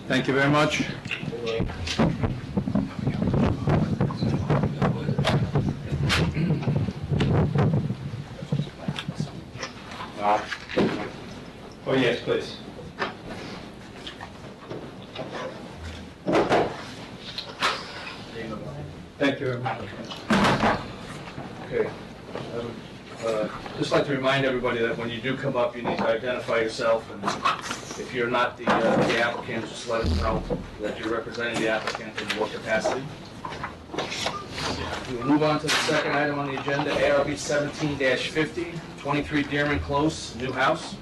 Thank you very much. Oh, yes, please. Thank you very much. Okay. Just like to remind everybody that when you do come up, you need to identify yourself, and if you're not the applicant, just let us know that you're representing the applicant in what capacity. We will move on to the second item on the agenda, ARB 17-50, 23 Dearman Close, new house.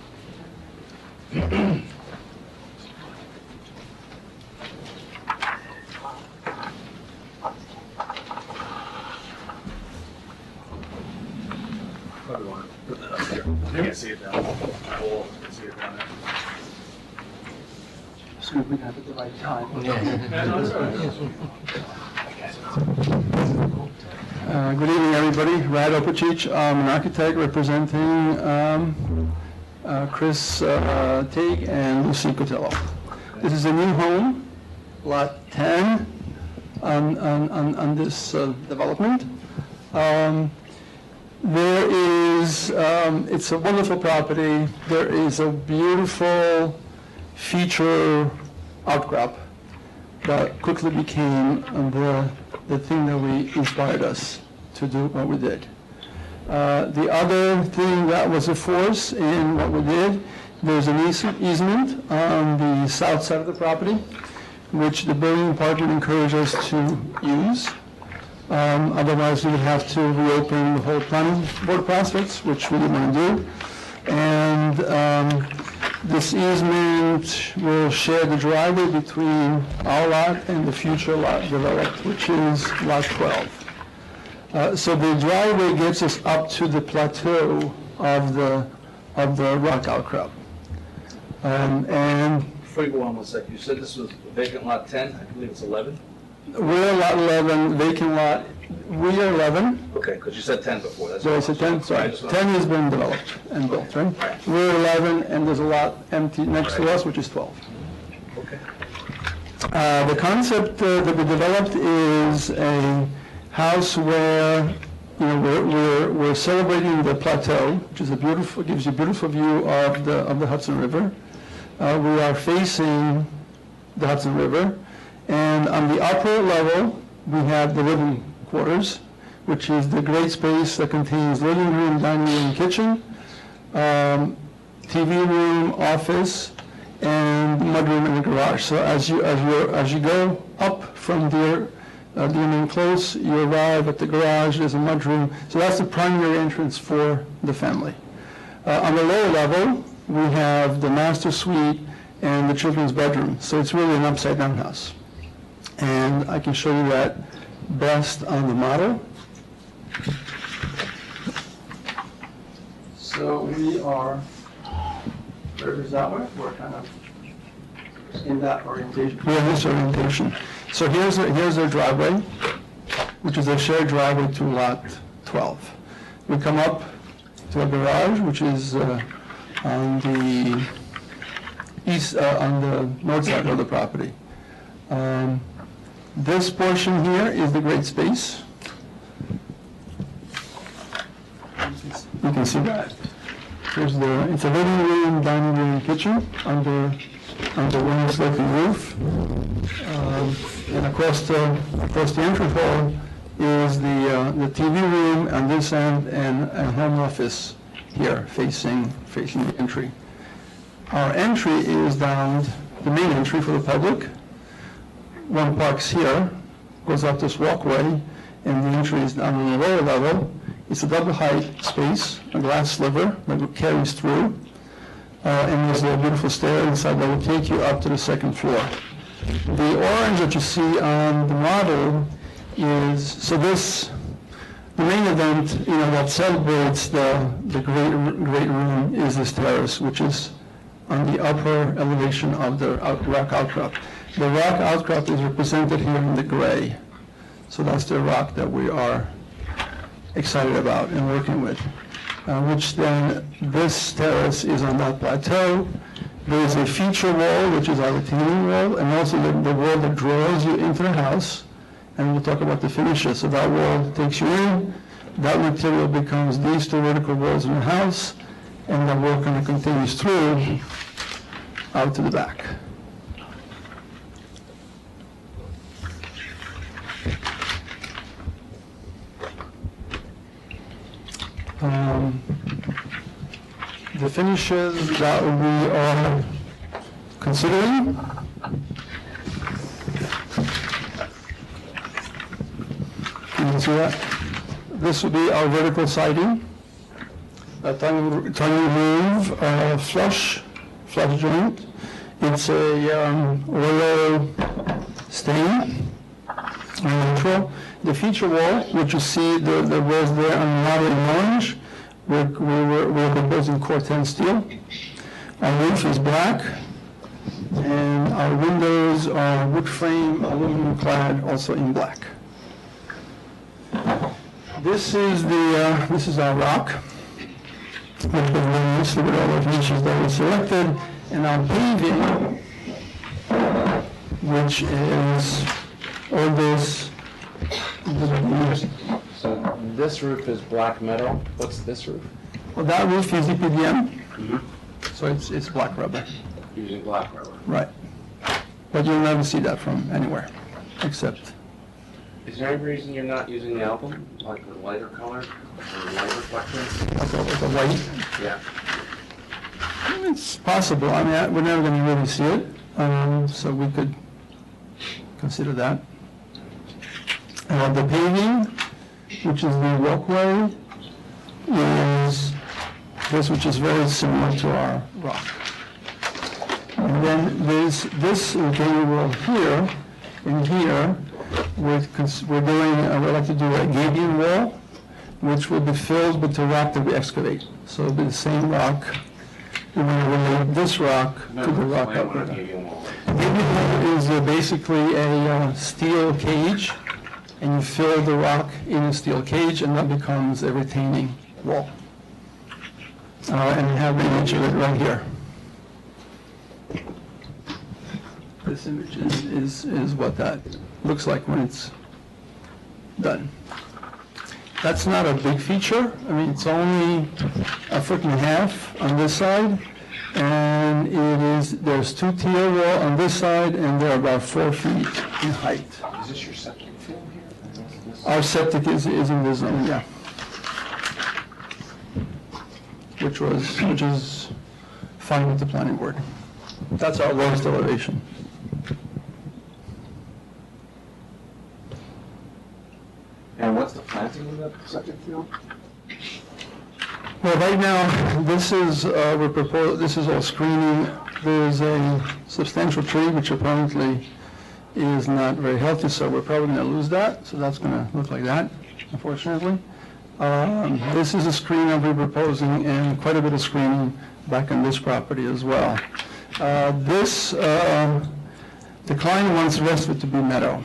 Probably want to put that up here. You can't see it down. All can see it down there. So we have at the right time. Yeah, no, it's all right. Good evening, everybody. Rad Opachich, I'm an architect representing Chris Teague and Lucy Cotello. This is a new home, lot 10 on this development. It's a wonderful property. There is a beautiful feature outcrop that quickly became the thing that inspired us to do what we did. The other thing that was a force in what we did, there's an easement on the south side of the property, which the building department encouraged us to use. Otherwise, we would have to reopen the whole planning board process, which we didn't want to do. And this easement will share the driveway between our lot and the future lot developed, which is lot 12. So the driveway gets us up to the plateau of the rock outcrop. And Before you go on one sec, you said this was vacant lot 10, I believe it's 11? we're lot 11, vacant lot, we are 11. Okay, because you said 10 before, that's. So I said 10, sorry, 10 has been developed and built, right? We're 11, and there's a lot empty next to us, which is 12. Okay. The concept that we developed is a house where, you know, we're celebrating the plateau, which is gives you a beautiful view of the Hudson River. We are facing the Hudson River, and on the upper level, we have the living quarters, which is the great space that contains living room, dining room, kitchen, TV room, office, and mudroom in the garage. So as you go up from Dearman Close, you arrive at the garage. There's a mudroom. So that's the primary entrance for the family. On the lower level, we have the master suite and the children's bedroom. So it's really an upside-down house. And I can show you that best on the model. So we are, wherever's that way, we're kind of in that orientation. We're in this orientation. So here's their driveway, which is a shared driveway to lot 12. We come up to a garage, which is on the east, on the north side of the property. This portion here is the great space. You can see that. It's a living room, dining room, kitchen under one sloping roof. And across the entrance hall is the TV room on this end and a home office here facing the entry. Our entry is down the main entry for the public. One parks here, goes up this walkway, and the entry is down on the lower level. It's a double height space, a glass sliver that carries through, and there's a beautiful stair inside that will take you up to the second floor. The orange that you see on the model is, the main event, you know, that celebrates the great room is this terrace, which is on the upper elevation of the rock outcrop. The rock outcrop is represented here in the gray. So that's the rock that we are excited about and working with, which then this terrace is on that plateau, There is a feature wall, which is our retaining wall, and also the wall that draws you into the house. And we'll talk about the finishes. So that wall takes you in, that material becomes these two vertical walls in the house, and the wall kind of continues through out to the back. The finishes that we are considering. You can see that. This would be our vertical siding, a tongue roof, flush joint. It's a oil stain, neutral. The feature wall, which you see the walls there on moderate orange, we're proposing Corten steel. Our roof is black, and our windows are wood frame, aluminum clad, also in black. This is our rock, with all the finishes that we selected, and our paving, which is all this. So this roof is black metal. What's this roof? Well, that roof is EPDM, so it's black rubber. Using black rubber. Right. But you'll never see that from anywhere, except. Is there any reason you're not using the album, like a lighter color or light reflector? Like a white. Yeah. It's possible. I mean, we're never going to really see it, so we could consider that. The paving, which is the walkway, is this, which is very similar to our rock. And then there's this retaining wall here, and here, we're doing, we'd like to do a gabion wall, which will be filled with the rock that we excavate. So it'll be the same rock. We're going to relate this rock to the rock up there. Gabion wall is basically a steel cage, and you fill the rock in a steel cage, and that becomes a retaining wall. And we have the image of it right here. This image is what that looks like when it's done. That's not a big feature. I mean, it's only 1.5 feet on this side, and there's 2 tier wall on this side, and they're about 4 feet in height. Is this your septic field here? Our septic is in this zone, yeah. Which is fine with the planning board. That's our lowest elevation. And what's the planting in the septic field? Well, right now, this is all screening. There's a substantial tree which apparently is not very healthy, so we're probably going to lose that. So that's going to look like that, unfortunately. This is a screen that we're proposing, and quite a bit of screening back on this property as well. The client wants the rest of it to be meadow.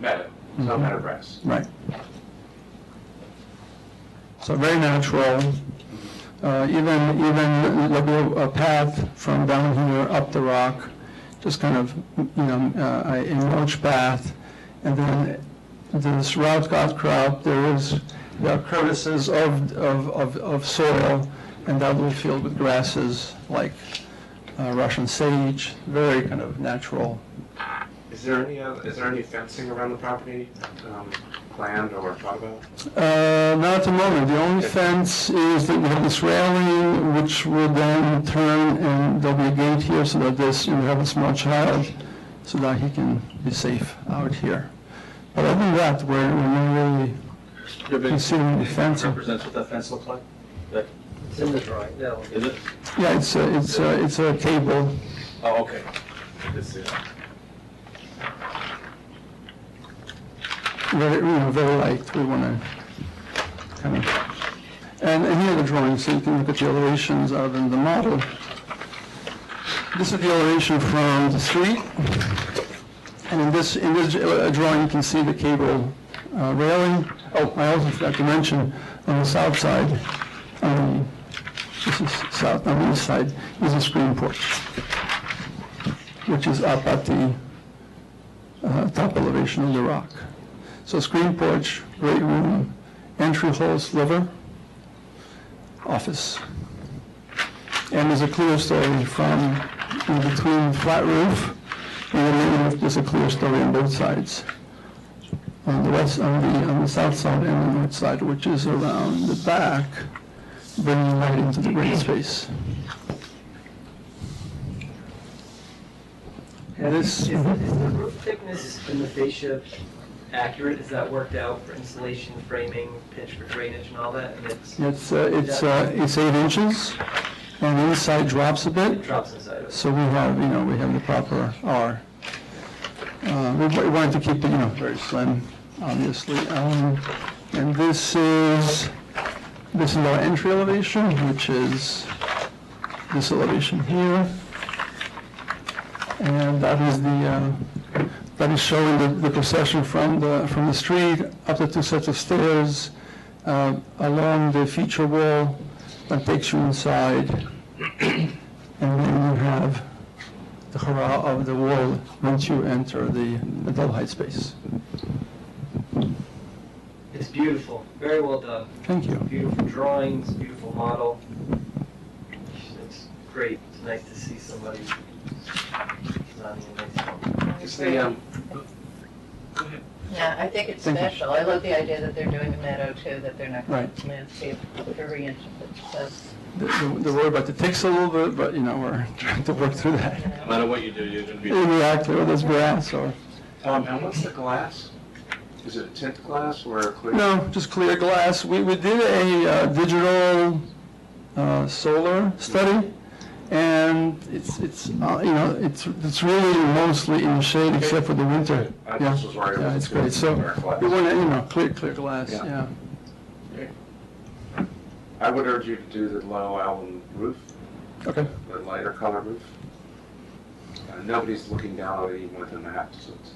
Meadow, no meadow grass. Right. So very natural. Even like a path from down here up the rock, just kind of, a mulch path, and then this route got cropped. There are crevices of soil, and that will be filled with grasses like Russian sage, very kind of natural. Is there any fencing around the property, planned or thought about? Not at the moment. The only fence is that we have this railing, which will then turn, and there'll be a gate here so that you have a small child, so that he can be safe out here. But other than that, we're not really considering the fencing. Represents what that fence looks like? It's in the drawing, yeah. Is it? Yeah, it's a cable. Oh, okay. This is, very light. We want to kind of, and here are the drawings, so you can look at the elevations other than the model. This is the elevation from the street, and in this drawing you can see the cable railing. Oh, I also forgot to mention on the south side, this is south, on the east side, is a screen porch. which is up at the top elevation of the rock. So screen porch, great room, entry hall sliver, office. And there's a clear story from in between flat roof and the main roof. There's a clear story on both sides. On the west, on the south side and the north side, which is around the back, bringing light into the green space. Is the roof thickness in the fascia accurate? Is that worked out for insulation, framing, pitch for drainage and all that? And It's 8 inches, and the inside drops a it bit, drops inside of it. so we have the proper R. We wanted to keep it, very slim, obviously. And this is our entry elevation, which is this elevation here. And that is showing the procession from the street up the 2 sets of stairs, along the feature wall that takes you inside. And then you have the hurrah of the wall once you enter the double height space. It's beautiful, very well done. Thank you. Beautiful drawings, beautiful model. It's great. It's nice to see somebody designing a nice home. Is the, Yeah, I think it's Thank you. special. I love the idea that they're doing a meadow too, that they're not going Right. to landscape every inch of it. So, The worry about it takes a little bit, but we're trying to work through that. you No know. matter what you do, you're gonna be. Exactly, whether it's brass or, and what's the glass? Is it a tint glass or a clear? no, just clear glass. We did a digital solar study, and it's really mostly in the shade except for the winter. I Yeah, just was worried. yeah, it's great. So we want to, clear glass, Yeah. yeah. I would urge you to do the low alum roof, Okay. the lighter color roof. Nobody's looking down on it even with a map, so it's.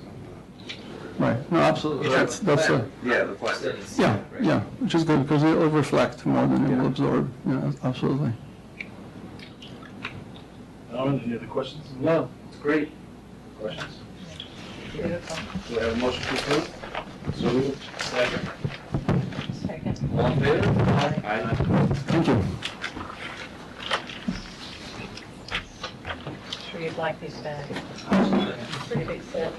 Right, no, absolutely. That's a, Yeah, the plastic. yeah, yeah, which is good because it'll reflect more than it will absorb. Yeah, absolutely. Any other questions? No, it's great. Questions? Beautiful. Do I have a motion to approve? So moved. Second. Second. All in favor? Aye. Thank you. Sure you'd like these bags. Pretty big set.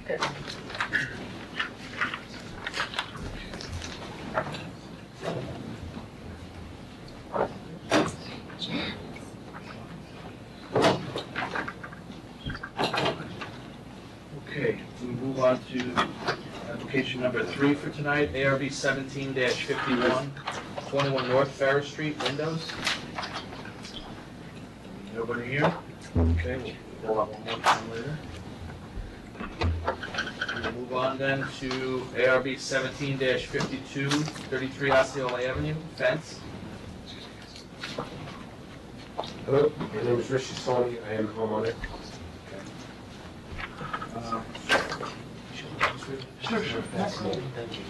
Good. Okay, we move on to application number 3 for tonight, ARB 17-51, 21 North Ferris Street, windows. Nobody here? Okay, we'll hold up one more time later. We'll move on then to ARB 17-52, 33 Osceola Avenue, fence. Hello, my name is Rishi Soni, I am a homeowner. Sure. Thank you.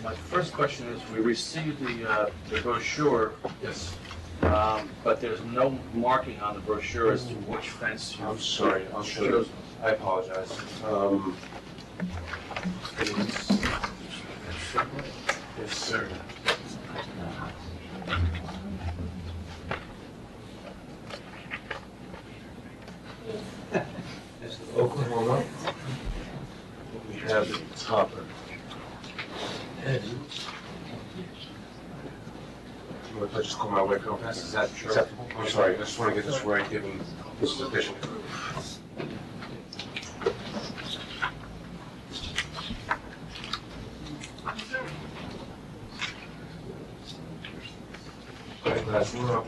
My first question is, we received the brochure, Yes, but there's no marking on the brochure as to which fence you I'm sorry, I'll show you. chose. I apologize. Yes, sir. It's the Oklahoma. We have the topper. And if I just call my wife real fast, is that acceptable? I'm sorry, I just want to get this right, given this is official.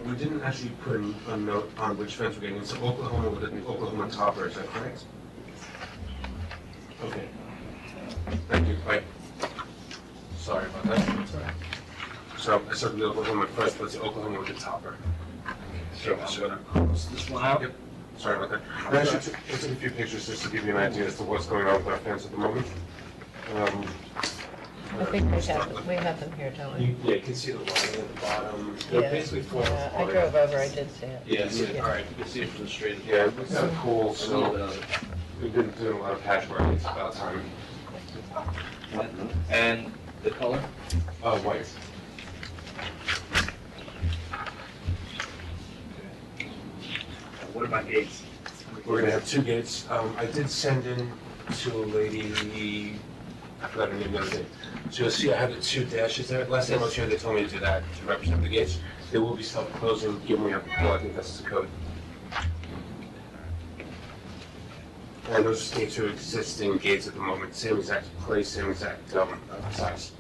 We didn't actually put a note on which fence we're getting. It's Oklahoma with an Oklahoma topper, is that correct? Okay. Thank you, bye. Sorry about that. So I started the Oklahoma first, but it's Oklahoma with the topper. So I'm gonna close this one out. Yep. Sorry about that. I actually took a few pictures just to give you an idea as to what's going on with our fence at the moment. I think we have them here, don't we? Yeah, you can see the lighting at the bottom. They're Yeah, basically falling yeah, I apart. drove over, I did see it. Yeah, see it, Yeah. all right. You can see it from the street. Yeah, it's kind of cool, A little so bit of it. we've been doing a lot of patchwork, it's about time. And the color? White. What about gates? We're gonna have 2 gates. I did send in to a lady, I forgot her name the other day. So you'll see I have the 2 dashes there. Last time I was here, they told me to do that to represent the gates. They will be self-closing, given we have the pull, I think that's the code. And those gates are existing gates at the moment, same exact place, same exact size.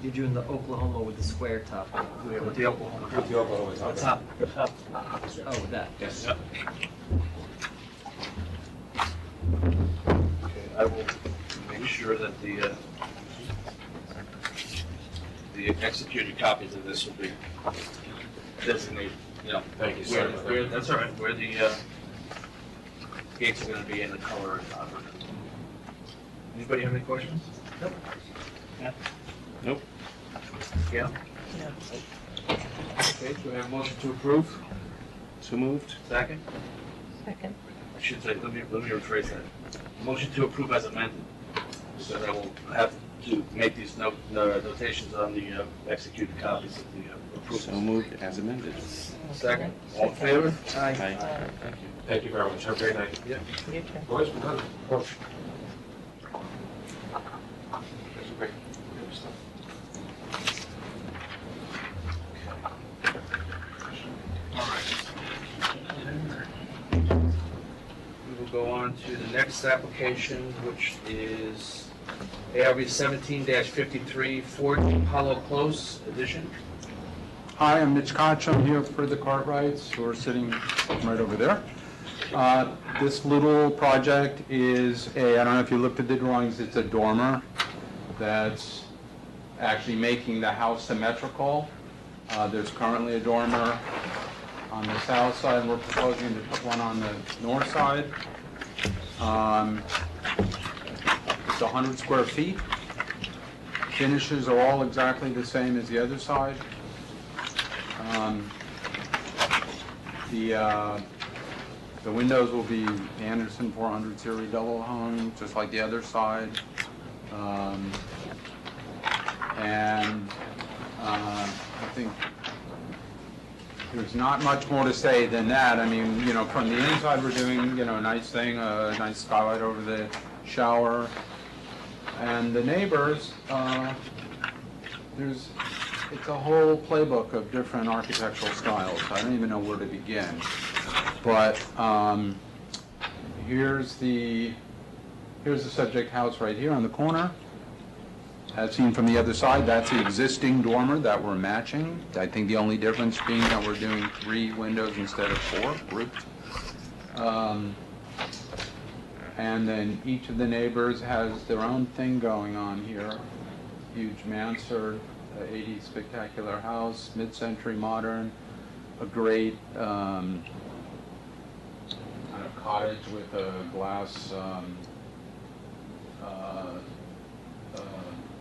You're doing the Oklahoma with the square top. With the Oklahoma. With the Oklahoma On top. top. Oh, with that. Yes. Yep. Okay, I will make sure that the executed copies of this will be designated, you know, Thank you, sorry about that. that's all right, where the gates are gonna be in the color. Anybody have any questions? Nope. Yeah? Nope. Yeah? No. Okay, do we have a motion to approve? So moved. Second? Second. I should say, let me rephrase that. Motion to approve as amended, so that we'll have to make these notations on the executed copies of the approval. So moved as amended. Second, all in favor? Aye. Thank you. Thank you very much, have a great night. Yeah. You too. Boys, we're done. Oh. Great. We will go on to the next application, which is ARB 17-53 Ford Hollow Close Edition. Hi, I'm Mitch Koch. I'm here for the Cartwrights, who are sitting right over there. This little project is I don't know if you looked at the drawings, it's a dormer that's actually making the house symmetrical. There's currently a dormer on the south side, and we're proposing to put one on the north side. It's 100 square feet. Finishes are all exactly the same as the other side. The windows will be Anderson 400 series double hung, just like the other side. I think there's not much more to say than that. I mean, you know, from the inside, we're doing, you know, a nice thing, a nice skylight over the shower. And the neighbors, it's a whole playbook of different architectural styles. I don't even know where to begin. But here's the subject house right here on the corner. As seen from the other side, that's the existing dormer that we're matching. I think the only difference being that we're doing 3 windows instead of 4 grouped. And then each of the neighbors has their own thing going on here. Huge mansard, 80s spectacular house, mid-century modern, a great kind of cottage with a glass,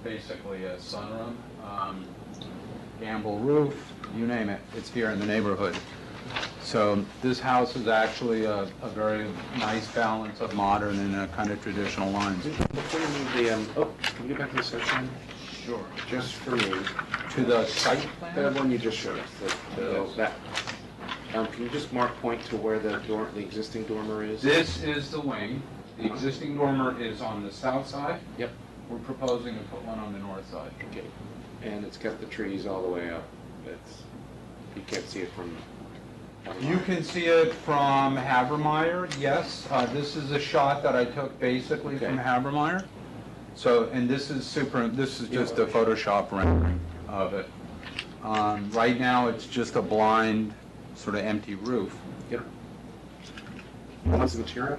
basically a sunroom, gambrel roof, you name it, it's here in the neighborhood. So this house is actually a very nice balance of modern and a kind of traditional lines. Before you move the, can we get back to the section? Sure. Just for me, To the site the plan? one you just showed us, that, can you just point to where the existing dormer is? This is the wing. The existing dormer is on the south side. Yep. We're proposing to put one on the north side. Okay. And it's got the trees all the way up. You can't see it from. You can see it from Havermeyer, yes. This is a shot that I took basically from Okay. Havermeyer. So, and this is just a Photoshop rendering of it. Right now, it's just a blind, sort of empty roof. Yep. What's the material?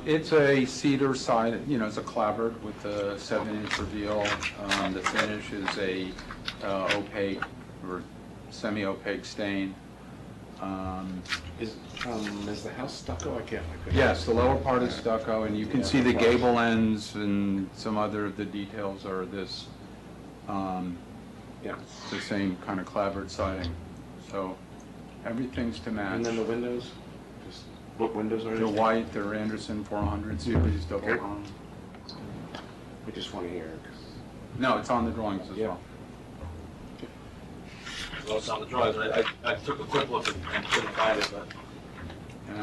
It's a cedar side, you know, it's a clapboard with a 7-inch reveal. The finish is a opaque or semi-opaque stain. Is the house stucco? I couldn't- Yes, the lower part is stucco, and you can see the gable ends and some other of the details are this, Yeah. the same kind of clapboard siding. So everything's to match. And then the windows? Just, what windows are They're these? white, they're Anderson 400 series double Okay. hung. We just want to hear. 'Cause- No, it's on the drawings as Yeah. well. Well, it's on the drawings. I took a quick look and couldn't find it, but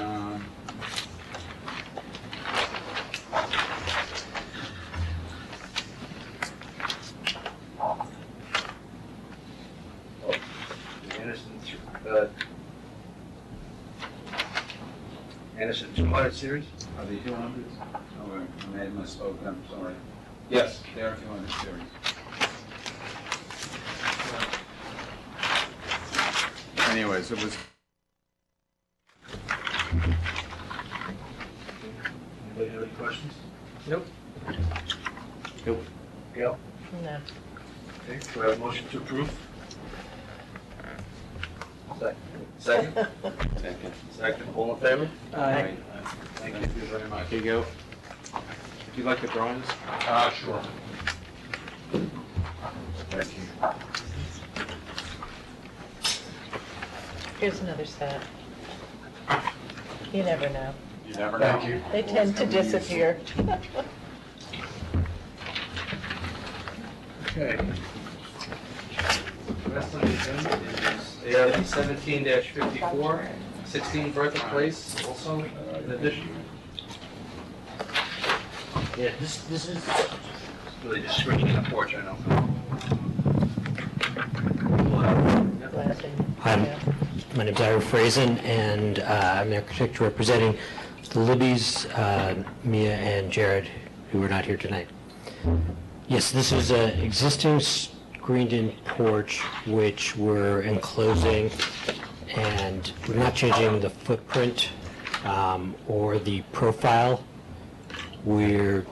Um, Anderson 200 series? Are they 200s? Oh, wait, I made a misspoke, I'm sorry. Yes. They are 200 series. Anyways, it was, Anybody have any questions? Nope. Nope. Gail? No. Okay, do I have a motion to approve? Second? Second. Second, all in favor? Aye. Thank thank you very much. Here you go. Do you like the drawings? Sure. Thank you. Here's another set. You never know. You never know. Thank you. They tend to disappear. Okay. Rest on the agenda is ARB 17-54, 16 Bertha Place, also in addition. Yeah, this is, Really just screening the porch, I know. Blessing. Hi. Yeah. my name's Ira Frazen, and I'm the architect representing the Libbies, Mia and Jared, who are not here tonight. Yes, this is an existing screened-in porch, which we're enclosing, and we're not changing the footprint or the profile. We're,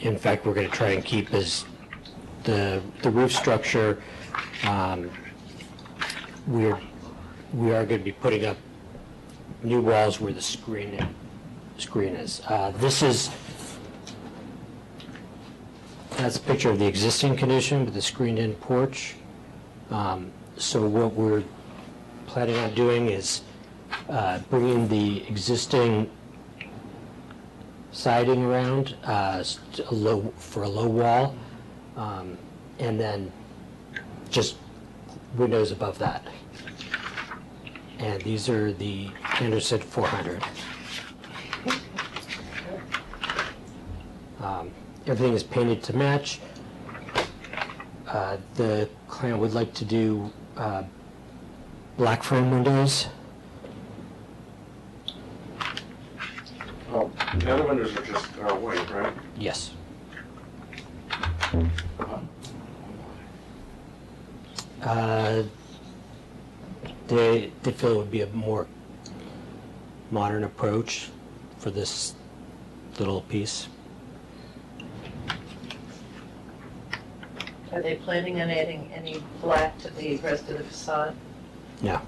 in fact, we're going to try and keep as the roof structure. We are going to be putting up new walls where the screen is. That's a picture of the existing condition with the screened-in porch. So what we're planning on doing is bringing the existing siding around for a low wall, and then just windows above that. And these are the Anderson 400. Everything is painted to match. The client would like to do black frame windows. Oh, the other windows are just white, right? Yes. They feel it would be a more modern approach for this little piece. Are they planning on adding any black to the rest of the facade? No.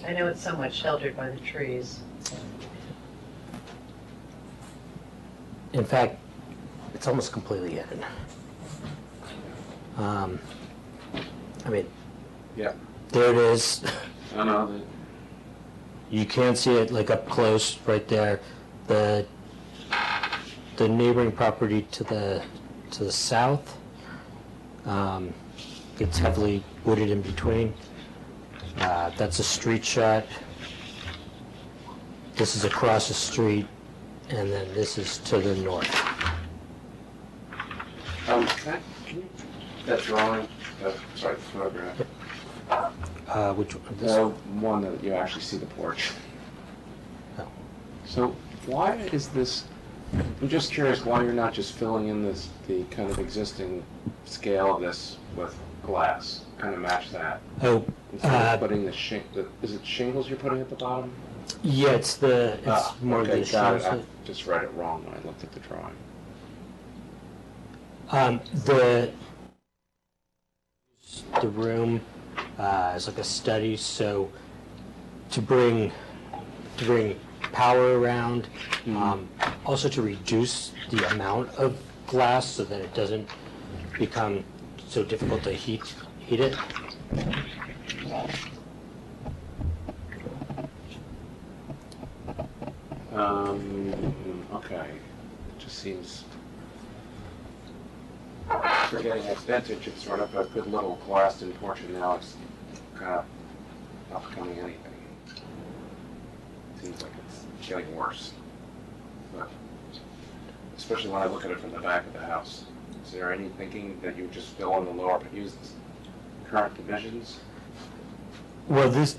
I know it's somewhat sheltered by the trees. In fact, it's almost completely hidden. I mean, Yeah. there it is. I know, You can see it like up close right there. The neighboring property to the south, it's heavily wooded in between. That's a street shot. This is across the street, and then this is to the north. can you, that drawing, sorry, the photograph, Which one? This the one that you actually see the porch. Oh. So why is this, I'm just curious why you're not just filling in the kind of existing scale of this with glass, kind of match that, Oh, instead of putting is it shingles you're putting at the bottom? yeah, it's more okay, the got it. I shingles. just read it wrong when I looked at the drawing. the room as like a study, so to bring power around, also to reduce the amount of glass so that it doesn't become so difficult to heat it. Okay. It just seems, forgetting its vintage, it's sort of a good little glassed-in porch, and now it's kind of not becoming anything. Seems like it's getting worse. But especially when I look at it from the back of the house. Is there any thinking that you would just fill in the lower, but use the current divisions? Well, these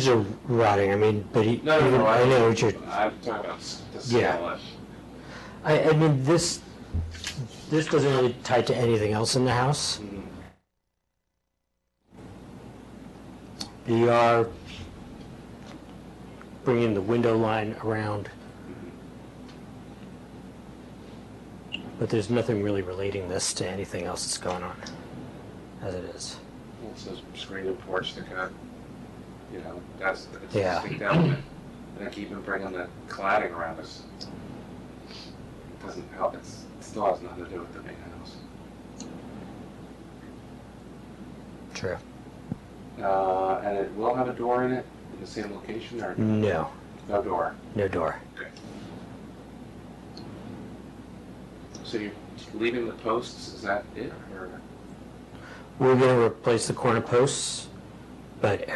are rotting. I mean, but No, I know what you're. I'm talking about the scale. Yeah. I mean, this doesn't really tie to anything else in the house. Mm. They are bringing the window line around, but there's nothing really relating this to anything else that's going on, as it is. Well, it says screen and porch that kind of, you know, it's Yeah. a distinct element. And I keep on bringing the cladding around us. It doesn't help. It still has nothing to do with the main house. True. And it will have a door in it in the same location, or No, no door? no door. So you're leaving the posts, is that it, or? We're going to replace the corner posts, but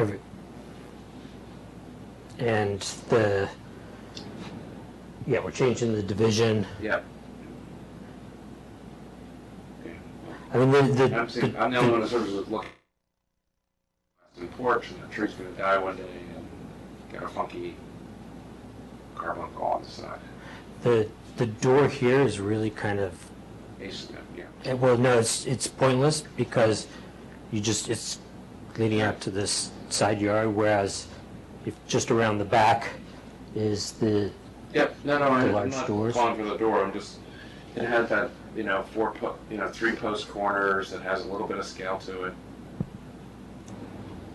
we're changing the division. Yeah. Okay. I mean, I'm the only one that sort of was looking at the porch, and the tree's gonna die one day, and get a funky carbuncle on the side. the door here is really kind of, Yeah. well, no, it's pointless because it's leading out to this side yard, whereas if just around the back is the Yep, no, The I'm large not doors? calling for the door, it has that, 3 post corners, it has a little bit of scale to it.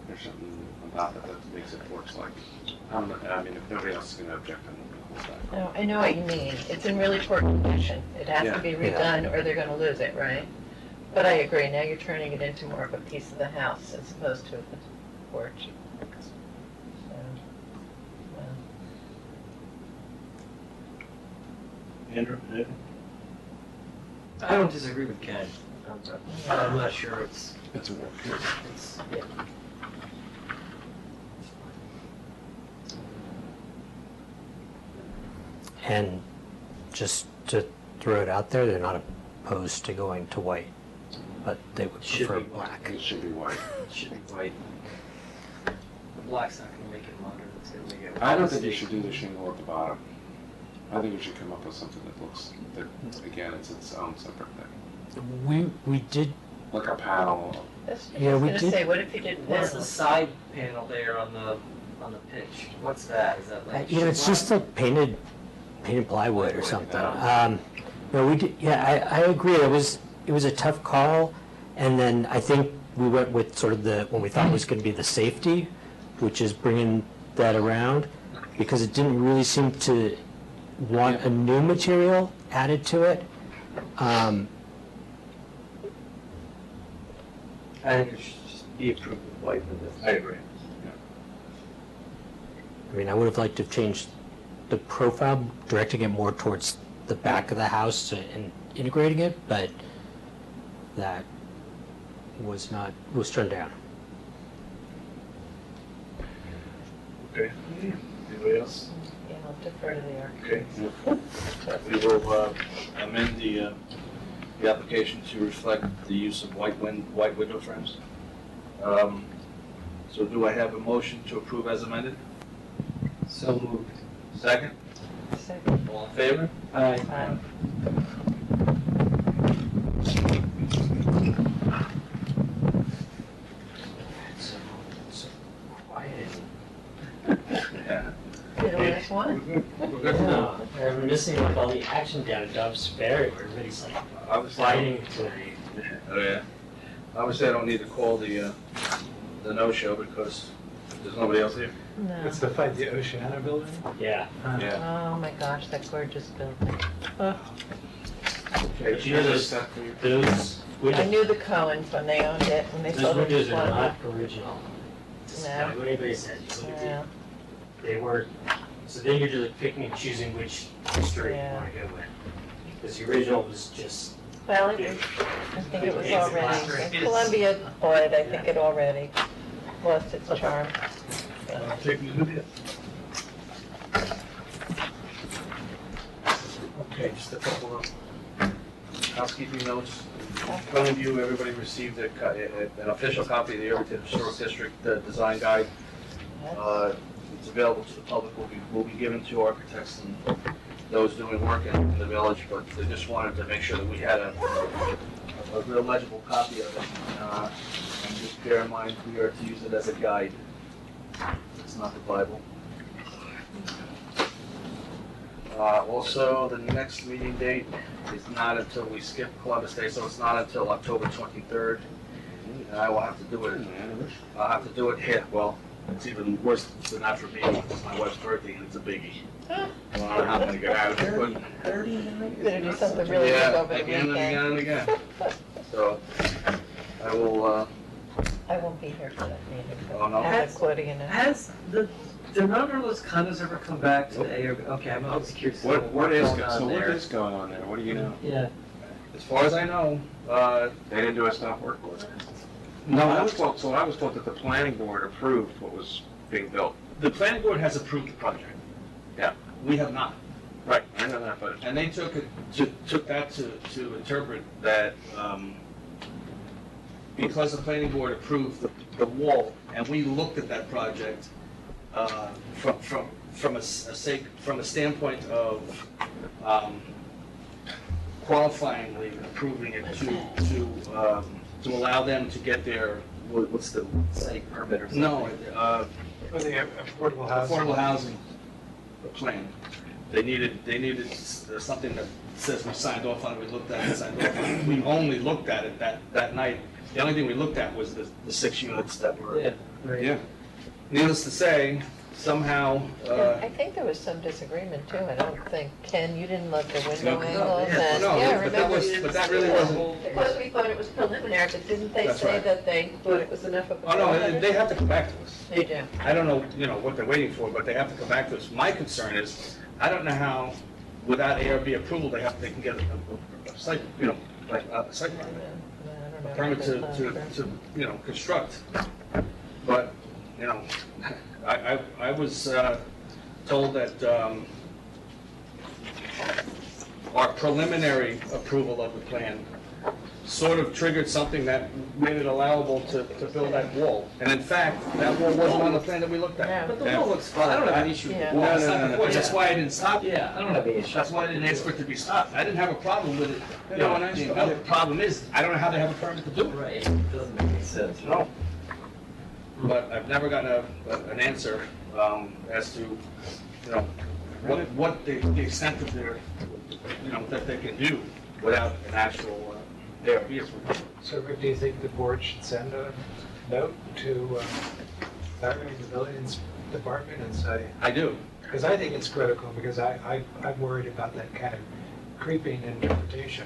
There's something about it that makes it works like, if nobody else is gonna object, I'm not gonna hold No, I know what you mean. It's in really poor condition. It has to be Yeah. redone or they're gonna lose it, right? But I agree, now you're turning it into more of a piece of the house as opposed to a porch. So, well. Andrew? I don't disagree with Ken. I'm not sure it's, It's a work. yeah. And just to throw it out there, they're not opposed to going to white, but they would Should prefer be white. black. It should be white. It should be white. The black's not gonna make it modern, it's gonna make it. I don't think you should do the shingle at the bottom. I think you should come up with something that again, it's its own separate thing. We did, Like a panel. That's, I Yeah, was we gonna did- say, what if you did What's the panels? side panel there on the pitch? What's that? Is that like? it's just like painted plywood or Like something. that. No, we did, yeah, I agree, it was a tough call, and then I think we went with sort of what we thought was gonna be the safety, which is bringing that around, because it didn't really seem to want a new material added to it. I think it should just be approved with white for this. I agree. I mean, I would have liked to have changed the profile, directing it more towards the back of the house and integrating it, but that was turned down. Okay. Anybody else? Yeah, I'll defer to the architect. Okay. We will amend the application to reflect the use of white window frames. So do I have a motion to approve as amended? So moved. Second? Second. All in favor? Aye. So quiet. Yeah. You're the last one. We're good to go. I'm missing like all the action down at Dobbs Ferry where everybody's like Obviously. fighting to Oh, yeah. Obviously, I don't need to call the no-show because there's nobody else here. No. It's to fight the Oceana building? Yeah. Yeah. Oh my gosh, that gorgeous building. Oh, But you know those I knew the Cohens when they owned it, when they those sold it windows to are not Columbia. original. It's No. not what anybody said. You look at Yeah. They weren't, so then you're just picking and choosing which history you Yeah. want to go with. Because the original was just, Well, I think it was already, when Columbia bought it, I think it already lost its charm. So, Take me with you. Okay, just a couple of housekeeping notes. One of you, everybody received an official copy of the Irvington Historic District Design Guide. It's available to the public, will be given to architects and those doing work in the village, but they just wanted to make sure that we had a real legible copy of it. And just bear in mind, we are to use it as a guide. It's not the Bible. Also, the next meeting date is not until we skip Columbus Day, so it's not until October 23rd. And I will have to do it, I'll have to do it here. Well, it's even worse than that for me. It's my wife's birthday and it's a biggie. I don't know how I'm gonna get out of it, but. you better do something really big over the Again and again weekend. and again. So, I will, I won't be here for that meeting. Oh, no? I have accordion in. Has do none of those condos ever come back to the ARB? Okay, I'm always curious. What is, going on so what there. is going on there? What do you know? Yeah. as far as I know, They didn't do a stop work order? no, I was told that the planning board approved what was being built. the planning board has approved the project. Yeah. We have not. Right, I know that, but And they took that to interpret that, because the planning board approved the wall, and we looked at that project, from a standpoint of, qualifyingly approving it to allow them to get their, what's the, Site permit or something. no, For the affordable housing. affordable housing plan. They needed something that says we signed off on it, we looked at it, signed off on it. We only looked at it that night. The only thing we looked at was the 6 units that were. Yeah, right. yeah. Needless to say, somehow, I think there was some disagreement too, I don't think, Ken, you didn't love the window No, angles and, no, yeah, but that remember? was, that really wasn't. Because we thought it was preliminary, but didn't they That's say right. that they thought it was enough of a? Oh, no, preliminary? they have to come back to us. They do. I don't know, what they're waiting for, but they have to come back to us. My concern is, I don't know how, without ARB approval, they can get a site, like a site I permit. don't know. A permit to construct. But, I was told that our preliminary approval of the plan sort of triggered something that made it allowable to build that wall. And in fact, that wall wasn't on the plan that we looked at. No. But the wall looks fine. I don't have an issue with Yeah. the wall. Well, that's not the point. That's why I didn't stop it. Yeah, I don't have any issue. That's why I didn't ask for it to be stopped. I didn't have a problem with it. The problem is, I don't know how they have a permit to do it. Right, it doesn't make any sense. No. But I've never gotten an answer as to, what the extent of their, that they can do without an actual ARB approval. So Rick, do you think the board should send a note to the building department and say, I do. because I think it's critical, because I'm worried about that kind of creeping interpretation.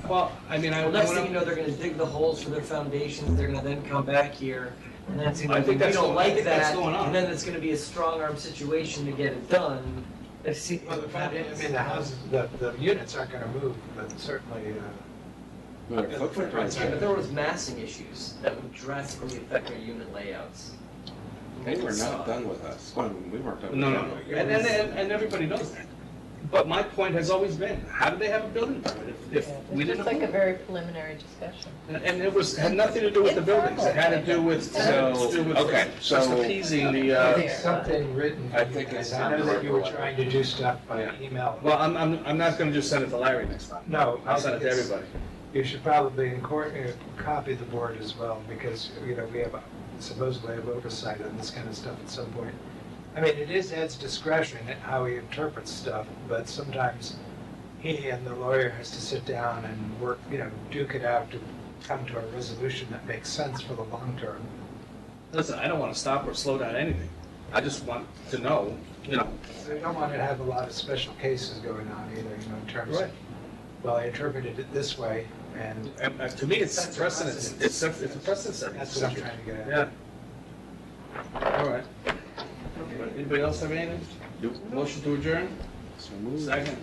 Well, I mean, Well, next thing you know, they're gonna dig the holes for their foundations, they're gonna then come back here, and that's, I think we that's don't what- I like think that's that, going on. and then it's gonna be a strong arm situation to get it done. I've seen, Well, I mean, the houses, the units aren't gonna move, but certainly, Footprint. Yeah, but there was massing issues that would drastically affect our unit layouts. They were not done with us. Well, we weren't done with No, them. and everybody knows that. But my point has always been, how do they have a building permit if Yeah, we It's didn't just like a approve? very preliminary discussion. And it had nothing to do with the buildings, it had to do with, okay, just so- appeasing the, I think something written. I think it's I know that you were time to- trying to do stuff by Yeah. email. well, I'm not gonna just send it to Larry next time. No, I'll send it to it's- everybody. You should probably copy the board as well, because, we have supposedly have oversight on this kind of stuff at some point. I mean, it is Ed's discretion at how he interprets stuff, but sometimes he and the lawyer has to sit down and work, duke it out to come to a resolution that makes sense for the long term. Listen, I don't want to stop or slow down anything. I just want to know, you know. I don't want to have a lot of special cases going on either, in terms of, well, I interpreted it this way, and And to me, it's That's a precedent, precedent. it's a precedent setting. that's what I'm trying to get at. Yeah. All right. Anybody else have anything? Motion to adjourn? Second.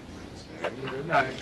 Good night.